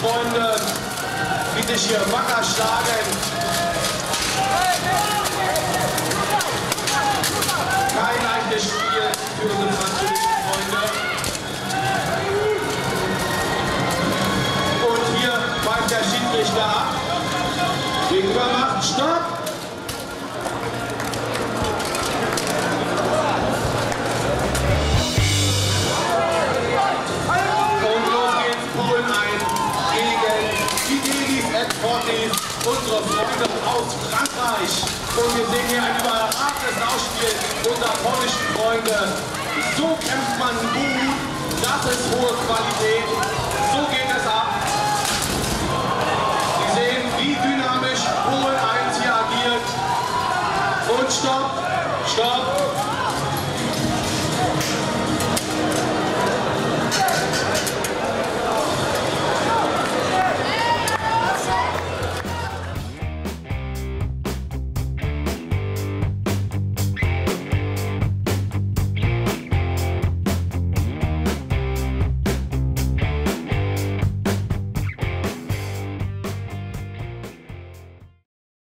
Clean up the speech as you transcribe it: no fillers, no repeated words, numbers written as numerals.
Freunde, die sich hier wacker schlagen. Kein leichtes Spiel für unsere französischen Freunde. Und hier pfeift der Schiedsrichter ab. Gegenüber macht Stopp. Unsere Freunde aus Frankreich. Und wir sehen hier ein überragendes Ausspiel unserer polnischen Freunde. So kämpft man gut, das ist hohe Qualität. So geht es ab. Sie sehen, wie dynamisch Polen 1 hier agiert. Und Stopp, Stopp.